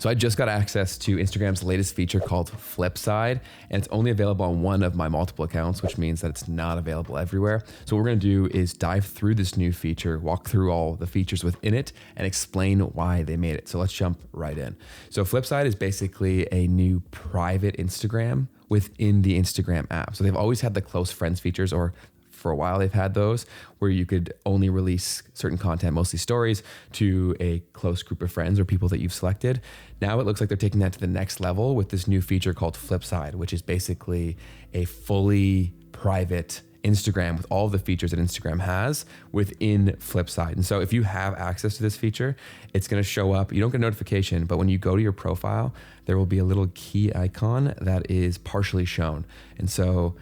So I just got access to Instagram's latest feature called Flipside, and it's only available on one of my multiple accounts, which means that it's not available everywhere. So what we're gonna do is dive through this new feature, walk through all the features within it, and explain why they made it. So let's jump right in. So Flipside is basically a new private Instagram within the Instagram app. So they've always had the close friends features, or for a while they've had those, where you could only release certain content, mostly stories, to a close group of friends or people that you've selected. Now it looks like they're taking that to the next level with this new feature called Flipside, which is basically a fully private Instagram with all the features that Instagram has within Flipside. And so if you have access to this feature, it's going to show up. You don't get a notification, but when you go to your profile, there will be a little key icon that is partially shown. And so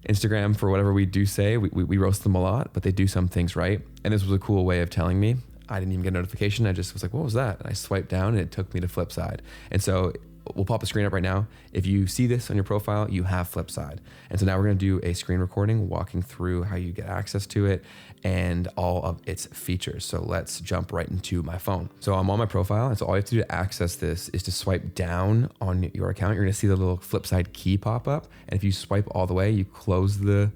Instagram, for whatever we do say, we roast them a lot, but they do some things right. And this was a cool way of telling me. I didn't even get a notification. I just was like, what was that? And I swiped down and it took me to Flipside. And so we'll pop a screen up right now. If you see this on your profile, you have Flipside. And so now we're going to do a screen recording walking through how you get access to it and all of its features. So let's jump right into my phone. So I'm on my profile. And so all you have to do to access this is to swipe down on your account. You're going to see the little Flipside key pop up. And if you swipe all the way, you close the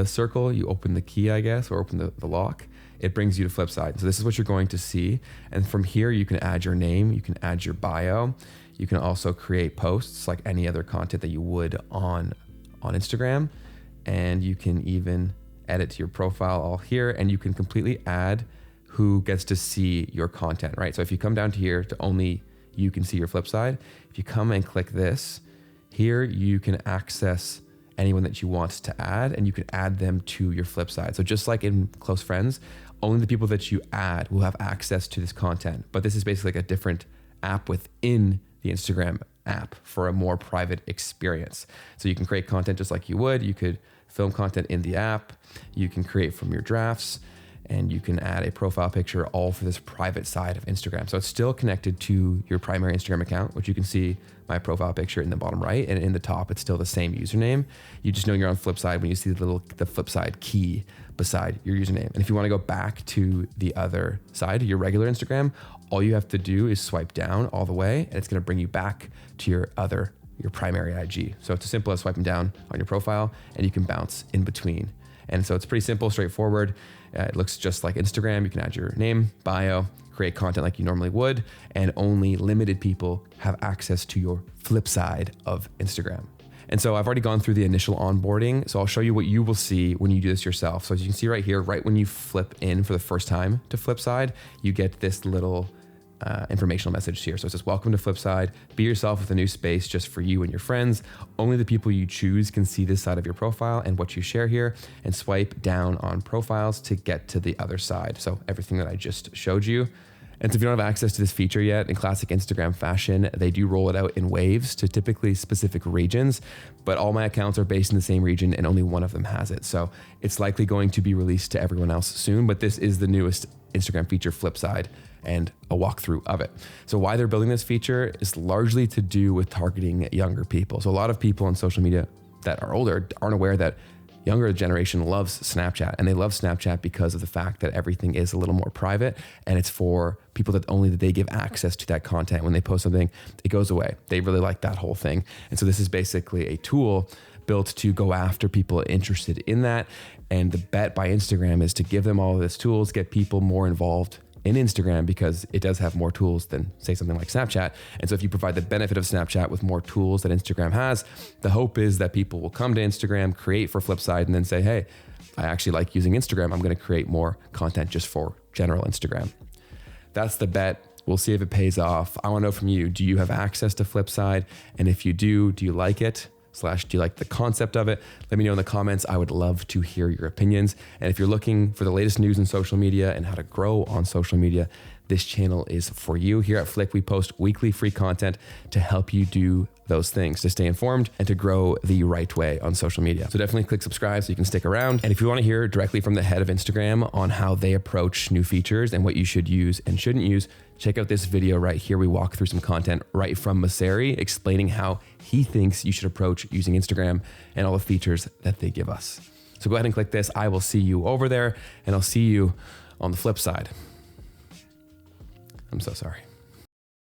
circle, you open the key, I guess, or open the lock. It brings you to Flipside. So this is what you're going to see. And from here, you can add your name, you can add your bio. You can also create posts like any other content that you would on Instagram. And you can even edit your profile all here, and you can completely add who gets to see your content, right? So if you come down to here to only you can see your Flipside, if you come and click this, here you can access anyone that you want to add, and you can add them to your Flipside. So just like in close friends, only the people that you add will have access to this content. But this is basically like a different app within the Instagram app for a more private experience. So you can create content just like you would. You could film content in the app. You can create from your drafts, and you can add a profile picture, all for this private side of Instagram. So it's still connected to your primary Instagram account, which you can see my profile picture in the bottom right, and in the top, it's still the same username. You just know you're on Flipside when you see the Flipside key beside your username. And if you want to go back to the other side, your regular Instagram, all you have to do is swipe down all the way, and it's going to bring you back to your primary IG. So it's as simple as swiping down on your profile, and you can bounce in between. And so it's pretty simple, straightforward. It looks just like Instagram. You can add your name, bio, create content like you normally would, and only limited people have access to your Flipside of Instagram. And so I've already gone through the initial onboarding. So I'll show you what you will see when you do this yourself. So as you can see right here, right when you flip in for the first time to Flipside, you get this little informational message here. So it says, welcome to Flipside. Be yourself with a new space just for you and your friends. Only the people you choose can see this side of your profile and what you share here, and swipe down on profiles to get to the other side. So everything that I just showed you. And so if you don't have access to this feature yet, in classic Instagram fashion, they do roll it out in waves to typically specific regions, but all my accounts are based in the same region and only one of them has it. So it's likely going to be released to everyone else soon, but this is the newest Instagram feature, Flipside, and a walkthrough of it. So why they're building this feature is largely to do with targeting younger people. So a lot of people on social media that are older aren't aware that younger generation loves Snapchat, and they love Snapchat because of the fact that everything is a little more private, and it's for people that only they give access to that content. When they post something, it goes away. They really like that whole thing. And so this is basically a tool built to go after people interested in that. And the bet by Instagram is to give them all of these tools, get people more involved in Instagram, because it does have more tools than, say, something like Snapchat. And so if you provide the benefit of Snapchat with more tools that Instagram has, the hope is that people will come to Instagram, create for Flipside, and then say, hey, I actually like using Instagram. I'm going to create more content just for general Instagram. That's the bet. We'll see if it pays off. I want to know from you, do you have access to Flipside? And if you do you like it? / do you like the concept of it? Let me know in the comments. I would love to hear your opinions. And if you're looking for the latest news in social media and how to grow on social media, this channel is for you. Here at Flick, we post weekly free content to help you do those things, to stay informed and to grow the right way on social media. So definitely click subscribe so you can stick around. And if you want to hear directly from the head of Instagram on how they approach new features and what you should use and shouldn't use, check out this video right here. We walk through some content right from Masari explaining how he thinks you should approach using Instagram and all the features that they give us. So go ahead and click this. I will see you over there, and I'll see you on the flip side. I'm so sorry.